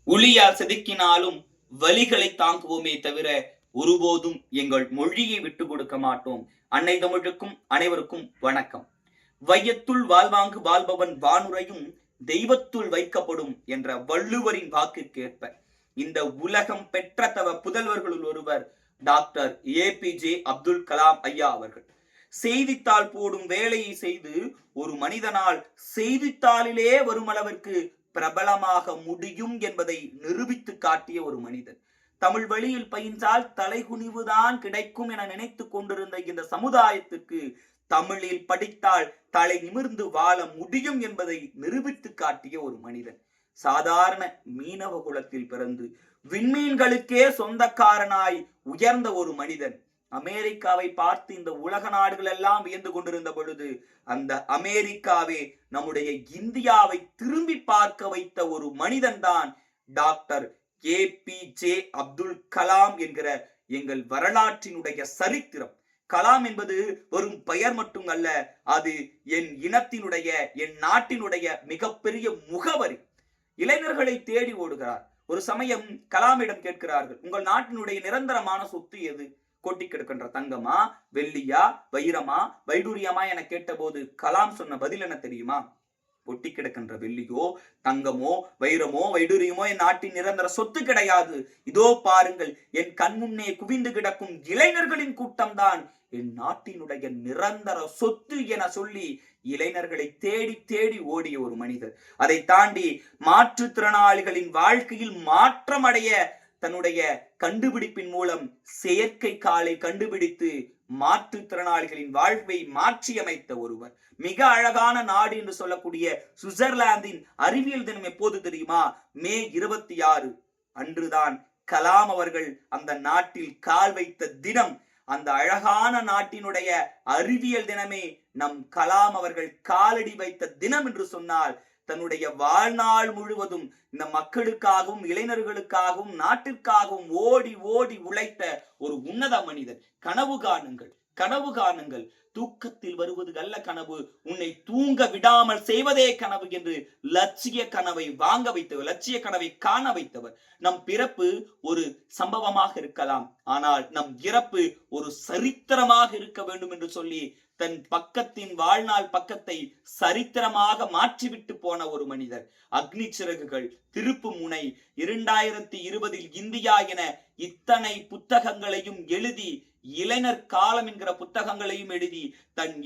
உளியால் செதுக்கினாலும் வலிகளை தாங்குவோமே தவிர ஒருபோதும் எங்கள் மொழியை விட்டு கொடுக்க மாட்டோம். அன்னை தமிழுக்கும் அனைவருக்கும் வணக்கம். வையத்துள் வாழ்வாங்கு வாழ்பவன் வானுரையும் தெய்வத்துள் வைக்கப்படும் என்ற வள்ளுவரின் வாக்குக்கேற்ப இந்த உலகம் பெற்ற தவ புதல்வர்களுள் ஒருவர் டாக்டர் ஏபிஜே அப்துல் கலாம் ஐயா அவர்கள். செய்தித்தாள் போடும் வேலையை செய்து ஒரு மனிதனால் செய்தித்தாளிலே வரும் அளவிற்கு பிரபலமாக முடியும் என்பதை நிரூபித்து காட்டிய ஒரு மனிதன். தமிழ் வழியில் பயின்றால் தலைகுனிவுதான் கிடைக்கும் என நினைத்துக் கொண்டிருந்த இந்த சமுதாயத்திற்கு தமிழில் படித்தால் தலை நிமிர்ந்து வாழ முடியும் என்பதை நிரூபித்து காட்டிய ஒரு மனிதன். சாதாரண மீனவ குலத்தில் பிறந்து விண்மீன்களுக்கே சொந்தக்காரனாய் உயர்ந்த ஒரு மனிதன். அமெரிக்காவை பார்த்து இந்த உலக நாடுகள் எல்லாம் வியந்து கொண்டிருந்த பொழுது அந்த அமெரிக்காவே நம்முடைய இந்தியாவை திரும்பி பார்க்க வைத்த ஒரு மனிதன் தான் டாக்டர் ஏபிஜே அப்துல் கலாம் என்கிற எங்கள் வரலாற்றினுடைய சரித்திரம். கலாம் என்பது வெறும் பெயர் மட்டும் அல்ல, அது என் இனத்தினுடைய, என் நாட்டினுடைய மிகப்பெரிய முகவரி. இளைஞர்களை தேடி ஓடுகிறார். ஒரு சமயம் கலாமிடம் கேட்கிறார்கள், உங்கள் நாட்டினுடைய நிரந்தரமான சொத்து எது? கொட்டி கிடக்கின்ற தங்கமா, வெள்ளியா, வைரமா, வைடூரியமா என கேட்டபோது கலாம் சொன்ன பதில் என்ன தெரியுமா? கொட்டி கிடக்கின்ற வெள்ளியோ, தங்கமோ, வைரமோ, வைடூரியமோ என் நாட்டின் நிரந்தர சொத்து கிடையாது. இதோ பாருங்கள், என் கண்முன்னே குவிந்து கிடக்கும் இளைஞர்களின் கூட்டம்தான் என் நாட்டினுடைய நிரந்தர சொத்து என சொல்லி இளைஞர்களை தேடி தேடி ஓடிய ஒரு மனிதர். அதை தாண்டி மாற்றுத்திறனாளிகளின் வாழ்க்கையில் மாற்றம் அடைய தன்னுடைய கண்டுபிடிப்பின் மூலம் செயற்கை காலை கண்டுபிடித்து மாற்றுத்திறனாளிகளின் வாழ்வை மாற்றியமைத்த ஒருவர். மிக அழகான நாடு என்று சொல்லக்கூடிய சுவிட்சர்லாந்தின் அறிவியல் தினம் எப்போது தெரியுமா? மே 26 அன்றுதான் கலாம் அவர்கள் அந்த நாட்டில் கால் வைத்த தினம். அந்த அழகான நாட்டினுடைய அறிவியல் தினமே நம் கலாம் அவர்கள் காலடி வைத்த தினம் என்று சொன்னால், தன்னுடைய வாழ்நாள் முழுவதும் இந்த மக்களுக்காகவும் இளைஞர்களுக்காகவும் நாட்டிற்காகவும் ஓடி ஓடி உழைத்த ஒரு உன்னத மனிதர். கனவு காணுங்கள், கனவு காணுங்கள், தூக்கத்தில் வருவது அல்ல கனவு, உன்னை தூங்க விடாமல் செய்வதே கனவு என்று லட்சிய கனவை வாங்க வைத்தவர், லட்சிய கனவை காண வைத்தவர். நம் பிறப்பு ஒரு சம்பவமாக இருக்கலாம், ஆனால் நம் இறப்பு ஒரு சரித்திரமாக இருக்க வேண்டும் என்று சொல்லி தன் பக்கத்தின் வாழ்நாள் பக்கத்தை சரித்திரமாக மாற்றிவிட்டு போன ஒரு மனிதர். அக்னி சிறகுகள், திருப்பு முனை, 2020 இந்தியா என இத்தனை புத்தகங்களையும் எழுதி, இளைஞர் காலம் என்கிற புத்தகங்களையும் எழுதி தன்